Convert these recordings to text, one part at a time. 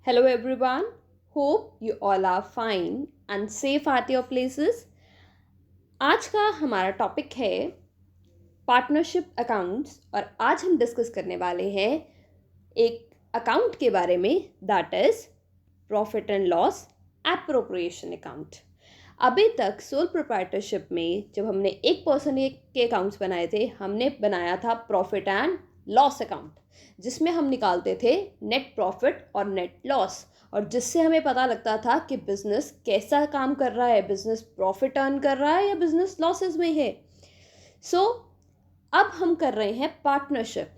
Hello everyone. Hope you all are fine and safe at your places. आज का हमारा topic है partnership accounts और आज हम डिस्कस करने वाले हैं एक अकाउंट के बारे में that is profit and loss appropriation account. अभी तक सोल प्रोप्राइटरशिप में जब हमने एक पर्सन के अकाउंट्स बनाए थे हमने बनाया था प्रॉफिट एंड लॉस अकाउंट जिसमें हम निकालते थे नेट प्रॉफिट और नेट लॉस और जिससे हमें पता लगता था कि बिजनेस कैसा काम कर रहा है, बिजनेस प्रॉफिट अर्न कर रहा है या बिजनेस लॉसेस में है। सो अब हम कर रहे हैं पार्टनरशिप।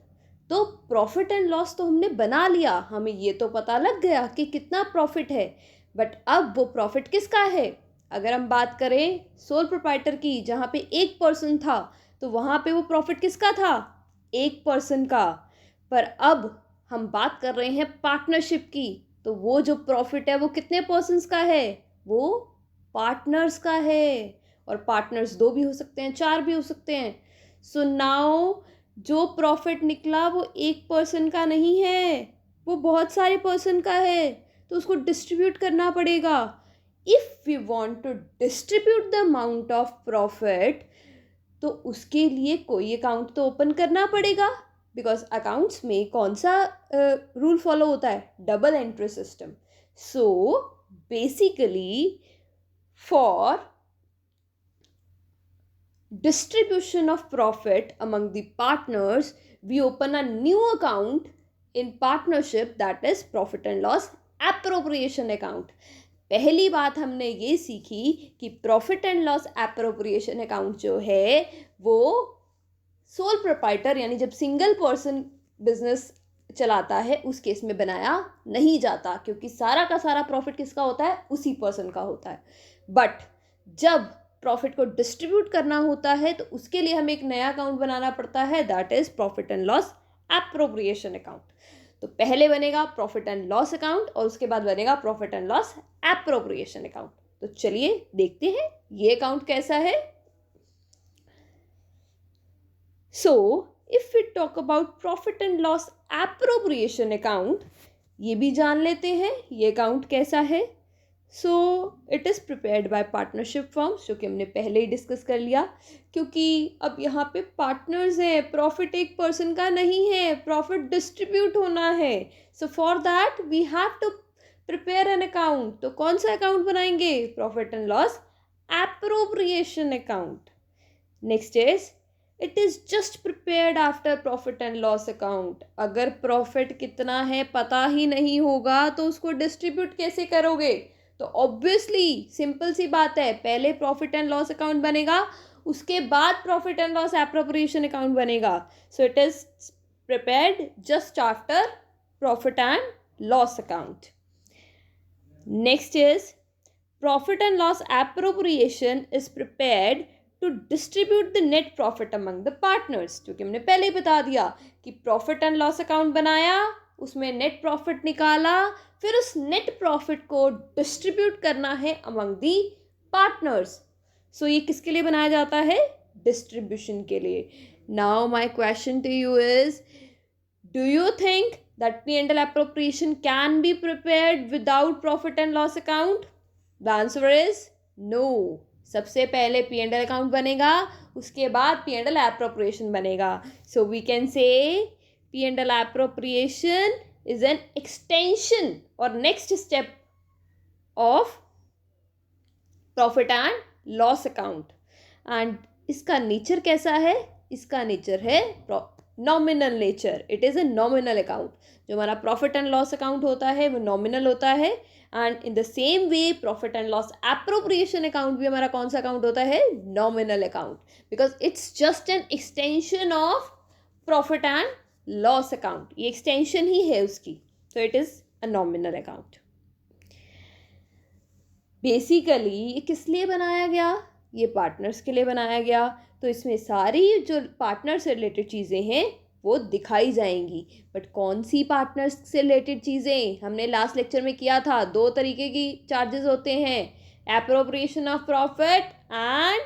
तो प्रॉफिट एंड लॉस तो हमने बना लिया, हमें ये तो पता लग गया कि कितना प्रॉफिट है, बट अब वो प्रॉफिट किसका है। अगर हम बात करें सोल प्रोप्राइटर की जहाँ पे एक पर्सन था तो वहाँ पे वो प्रॉफिट किसका था, एक पर्सन का। पर अब हम बात कर रहे हैं पार्टनरशिप की, तो वो जो प्रॉफिट है वो कितने पर्सन्स का है, वो पार्टनर्स का है। और पार्टनर्स दो भी हो सकते हैं, चार भी हो सकते हैं। सो नाउ जो प्रॉफिट निकला वो एक पर्सन का नहीं है, वो बहुत सारे पर्सन का है, तो उसको डिस्ट्रीब्यूट करना पड़ेगा। If we want to distribute the amount of profit तो उसके लिए कोई अकाउंट तो ओपन करना पड़ेगा, बिकॉज अकाउंट्स में कौन सा रूल फॉलो होता है, double entry system. So basically for distribution of profit among the partners we open a new account in partnership, that is profit and loss appropriation account। पहली बात हमने ये सीखी कि profit and loss appropriation account जो है वो sole proprietor यानी जब सिंगल पर्सन बिजनेस चलाता है उस केस में बनाया नहीं जाता, क्योंकि सारा का सारा प्रॉफिट किसका होता है, उसी पर्सन का होता है। बट जब प्रॉफिट को डिस्ट्रीब्यूट करना होता है तो उसके लिए हमें एक नया अकाउंट बनाना पड़ता है, that is profit and loss appropriation account. तो पहले बनेगा प्रॉफिट एंड लॉस अकाउंट और उसके बाद बनेगा profit and loss appropriation account. तो चलिए देखते हैं ये अकाउंट कैसा है। So if we talk about profit and loss appropriation account, ये भी जान लेते हैं ये अकाउंट कैसा है। So it is prepared by partnership firms, जो कि हमने पहले ही डिस्कस कर लिया, क्योंकि अब यहाँ पे पार्टनर्स हैं, प्रॉफिट एक पर्सन का नहीं है, प्रॉफिट डिस्ट्रीब्यूट होना है। So for that we have to prepare an account. तो कौन सा अकाउंट बनाएंगे, profit and loss appropriation account. Next is it is just prepared after profit and loss account. अगर प्रॉफिट कितना है पता ही नहीं होगा तो उसको डिस्ट्रीब्यूट कैसे करोगे। तो ऑब्वियसली सिंपल सी बात है, पहले प्रॉफिट एंड लॉस अकाउंट बनेगा उसके बाद profit and loss appropriation account बनेगा। So it is prepared just after profit and loss account. Next is profit and loss appropriation is prepared to distribute the net profit among the partners, क्योंकि हमने पहले ही बता दिया कि profit and loss account बनाया, उसमें net profit निकाला, फिर उस नेट प्रॉफिट को डिस्ट्रीब्यूट करना है अमंग दी पार्टनर्स। सो ये किसके लिए बनाया जाता है, डिस्ट्रीब्यूशन के लिए। Now my question to you is, do you think that P&L appropriation can be prepared without profit and loss account? The answer is no। सबसे पहले P&L अकाउंट बनेगा, उसके बाद P&L appropriation बनेगा। So we can say P&L appropriation is an extension or next step of profit and loss account। and इसका nature कैसा है, इसका नेचर है nominal nature. It is a nominal account. जो हमारा प्रॉफिट एंड लॉस अकाउंट होता है वो नॉमिनल होता है, and in the same way profit and loss appropriation account भी हमारा कौन सा अकाउंट होता है, nominal account, because it's just an extension of profit and loss account. ये एक्सटेंशन ही है उसकी, सो it is a nominal account. Basically ये किस लिए बनाया गया, ये पार्टनर्स के लिए बनाया गया। तो इसमें सारी जो पार्टनर से रिलेटेड चीज़ें हैं वो दिखाई जाएंगी। बट कौन सी पार्टनर्स से रिलेटेड चीज़ें, हमने लास्ट लेक्चर में किया था, दो तरीके की चार्जेस होते हैं, appropriation of profit and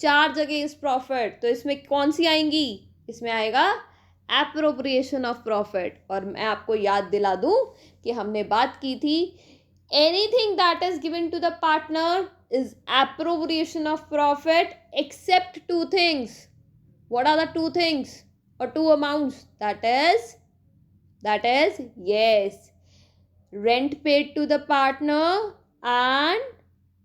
charge against profit. तो इसमें कौन सी आएंगी, इसमें आएगा एप्रोप्रिएशन ऑफ प्रॉफिट। और मैं आपको याद दिला दूं कि हमने बात की थी anything that is given to the partner is appropriation of profit except two things. What are the two things और two amounts? that is yes, rent paid to the partner and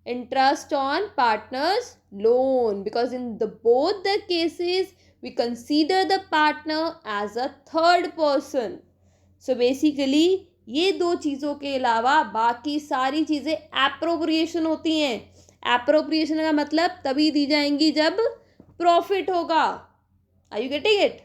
interest on partner's loan, because in the both the cases we consider the partner as a third person. So basically ये दो चीज़ों के अलावा बाकी सारी चीज़ें appropriation होती हैं। एप्रोप्रिएशन का मतलब तभी दी जाएंगी जब प्रॉफिट होगा। Are you getting it?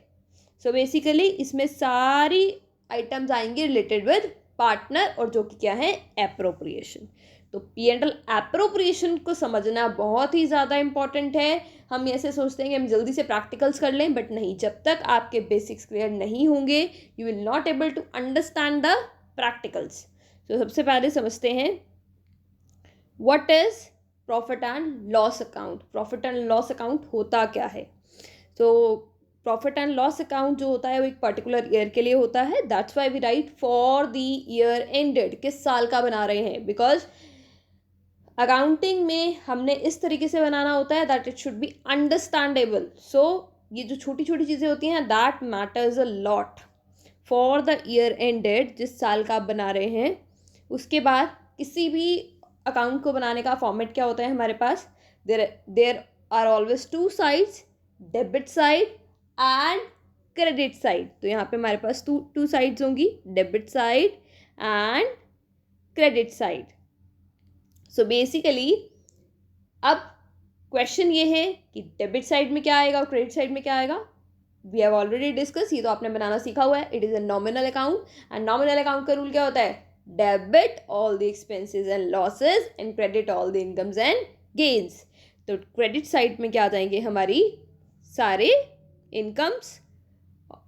So basically इसमें सारी आइटम्स आएंगे रिलेटेड विद पार्टनर, और जो कि क्या है, एप्रोप्रिएशन। तो P&L एप्रोप्रिएशन को समझना बहुत ही ज़्यादा इंपॉर्टेंट है। हम ऐसे सोचते हैं कि हम जल्दी से प्रैक्टिकल्स कर लें, बट नहीं, जब तक आपके बेसिक्स क्लियर नहीं होंगे you will not able to understand the practicals. तो सबसे पहले समझते हैं what is profit and loss account. Profit and loss account होता क्या है? तो प्रॉफिट एंड लॉस अकाउंट जो होता है वो एक पर्टिकुलर ईयर के लिए होता है। That's why we write for the year ended, किस साल का बना रहे हैं, बिकॉज अकाउंटिंग में हमने इस तरीके से बनाना होता है that it should be understandable. So ये जो छोटी छोटी चीज़ें होती हैं that matters a lot. For the year ended, जिस साल का आप बना रहे हैं, उसके बाद किसी भी अकाउंट को बनाने का फॉर्मेट क्या होता है हमारे पास? There are always two sides, debit side and credit side. तो यहाँ पे हमारे पास टू साइड्स होंगी, debit side and credit side. So basically अब क्वेश्चन ये है कि डेबिट साइड में क्या आएगा और क्रेडिट साइड में क्या आएगा। वी हैव ऑलरेडी डिस्कस, ये तो आपने बनाना सीखा हुआ है। It is a nominal account, and nominal account का रूल क्या होता है? Debit all the expenses and losses and credit all the incomes and gains. तो क्रेडिट साइड में क्या आ जाएंगे? हमारी सारे इनकम्स।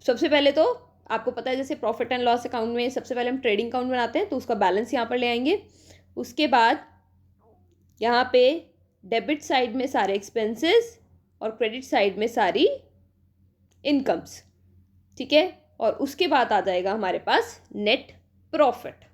सबसे पहले तो आपको पता है जैसे प्रॉफिट एंड लॉस अकाउंट में सबसे पहले हम ट्रेडिंग अकाउंट बनाते हैं, तो उसका बैलेंस यहाँ पर ले आएंगे। उसके बाद यहाँ पे डेबिट साइड में सारे एक्सपेंसेस और क्रेडिट साइड में सारी इनकम्स, ठीक है। और उसके बाद आ जाएगा हमारे पास नेट प्रॉफिट।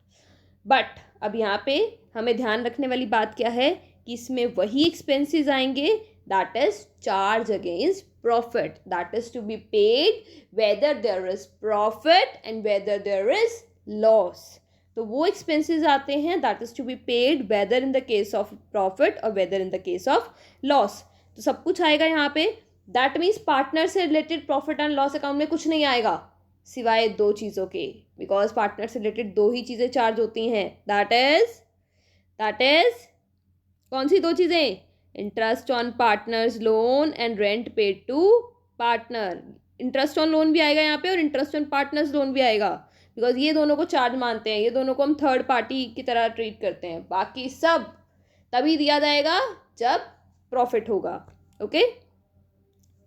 बट अब यहाँ पे हमें ध्यान रखने वाली बात क्या है कि इसमें वही एक्सपेंसेस आएंगे that is charge against profit, that is to be paid whether there is profit and whether there is loss. तो वो एक्सपेंसेस आते हैं that is to be paid whether in the case of profit और whether in the case of loss. तो सब कुछ आएगा यहाँ पे। दैट मीन्स पार्टनर से related profit and loss account में कुछ नहीं आएगा सिवाय दो चीज़ों के, बिकॉज पार्टनर से रिलेटेड दो ही चीज़ें चार्ज होती हैं। दैट इज कौन सी दो चीज़ें? Interest on partners loan and rent paid to partner. Interest on loan भी आएगा यहाँ पे और इंटरेस्ट ऑन पार्टनर्स लोन भी आएगा, बिकॉज ये दोनों को चार्ज मानते हैं, ये दोनों को हम थर्ड पार्टी की तरह ट्रीट करते हैं। बाकी सब तभी दिया जाएगा जब प्रॉफिट होगा। ओके,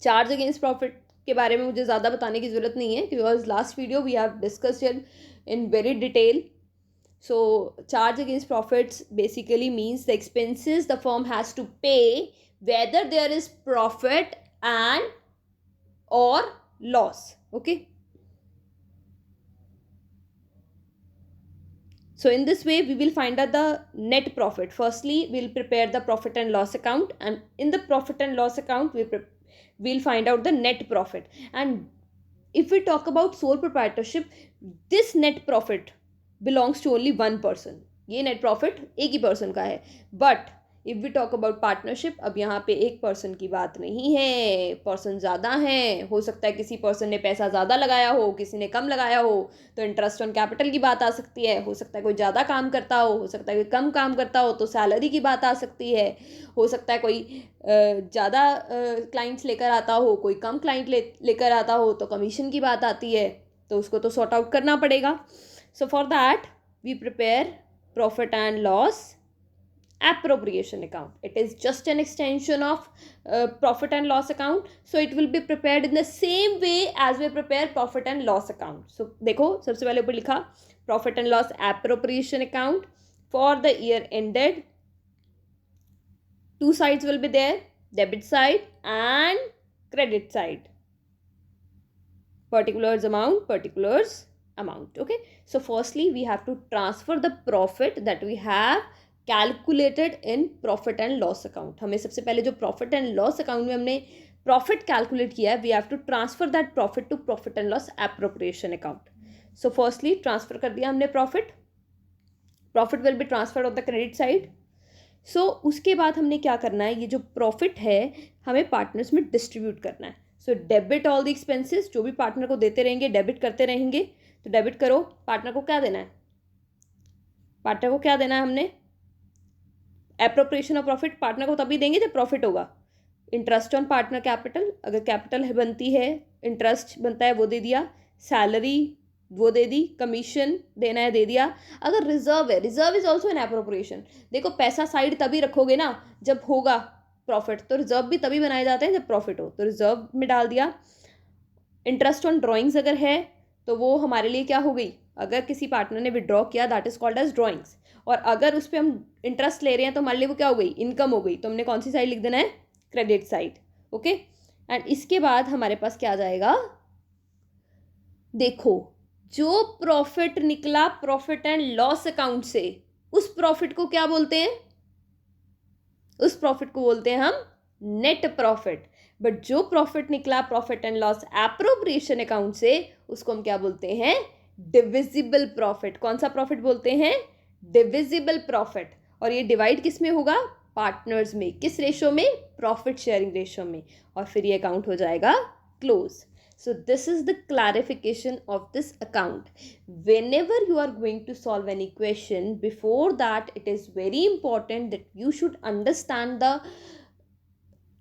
चार्ज अगेंस्ट प्रॉफिट के बारे में मुझे ज़्यादा बताने की ज़रूरत नहीं है, because last video we have discussed in very detail. So charge against profits basically means the expenses the firm has to pay whether there is profit and or loss. Okay. So in this way we will find out the net profit. Firstly we'll prepare the profit and loss account, and in the profit and loss account we'll find out the net profit. And if we talk about sole proprietorship, this net profit belongs to only one person. ये net profit एक ही person का है। But if we talk about partnership, अब यहाँ पे एक person की बात नहीं है, पर्सन ज़्यादा हैं। हो सकता है किसी पर्सन ने पैसा ज़्यादा लगाया हो, किसी ने कम लगाया हो, तो इंटरेस्ट ऑन कैपिटल की बात आ सकती है। हो सकता है कोई ज़्यादा काम करता हो सकता है कोई कम काम करता हो, तो सैलरी की बात आ सकती है। हो सकता है कोई ज़्यादा क्लाइंट्स लेकर आता हो, कोई कम क्लाइंट लेकर आता हो, तो कमीशन की बात आती है, तो उसको तो सॉर्ट आउट करना पड़ेगा। So for that we prepare profit and loss appropriation account. It is just an extension of profit and loss account. So it will be prepared in the same way as we prepare profit and loss account. So देखो सबसे पहले ऊपर लिखा profit and loss appropriation account for the year ended. Two sides will be there, debit side and credit side. particulars amount. Okay, so firstly we have to transfer the profit that we have calculated in profit and loss account. हमें सबसे पहले जो profit and loss account में हमने profit calculate किया है, we have to transfer that profit to profit and loss appropriation account. So firstly transfer कर दिया हमने profit will be transferred on the credit side. So उसके बाद हमने क्या करना है, ये जो profit है हमें partners में distribute करना है. So debit all the expenses, जो भी partner को देते रहेंगे debit करते रहेंगे. तो debit करो, partner को क्या देना है, partner को क्या देना है हमने, appropriation of profit partner को तभी देंगे जब profit होगा. इंटरेस्ट ऑन पार्टनर कैपिटल, अगर कैपिटल है बनती है इंटरेस्ट बनता है वो दे दिया, सैलरी वो दे दी, कमीशन देना है दे दिया. अगर रिजर्व है, reserve is also an appropriation. देखो पैसा साइड तभी रखोगे ना जब होगा प्रॉफिट, तो रिजर्व भी तभी बनाए जाते हैं जब प्रॉफिट हो, तो रिजर्व में डाल दिया. इंटरेस्ट ऑन ड्रॉइंग्स अगर है तो वो हमारे लिए क्या हो गई, अगर किसी पार्टनर ने विड्रॉ किया that is called as drawings, और अगर उस पर हम इंटरेस्ट ले रहे हैं तो हमारे लिए वो क्या हो गई, इनकम हो गई. तो हमने कौन सी साइड लिख देना है, क्रेडिट साइड. ओके, एंड इसके बाद हमारे पास क्या आ जाएगा, देखो जो प्रॉफिट निकला प्रॉफिट एंड लॉस अकाउंट से, उस प्रॉफिट को क्या बोलते हैं, उस प्रॉफिट को बोलते हैं हम नेट प्रॉफिट. बट जो प्रॉफिट निकला profit and loss appropriation account से, उसको हम क्या बोलते हैं, डिविजिबल प्रॉफिट. कौन सा प्रॉफिट बोलते हैं, डिविजिबल प्रॉफिट. और ये डिवाइड किस में होगा, पार्टनर्स में. किस रेशो में, प्रॉफिट शेयरिंग रेशो में. और फिर ये अकाउंट हो जाएगा close. So this is the clarification of this account. Whenever you are going to solve any question, before that it is very important that you should understand the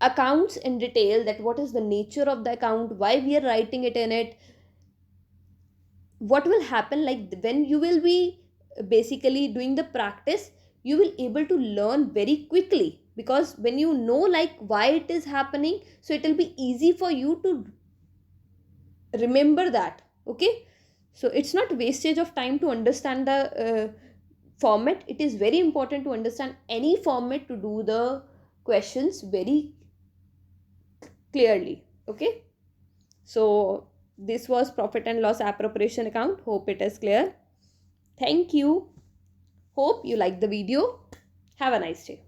accounts in detail, that what is the nature of the account, why we are writing it in it, what will happen, like when you will be basically doing the practice, you will able to learn very quickly, because when you know like why it is happening, so it will be easy for you to remember that. Okay, so it's not wastage of time to understand the format. It is very important to understand any format to do the questions very clearly. Okay, so this was profit and loss appropriation account. Hope it is clear. Thank you. Hope you like the video. Have a nice day.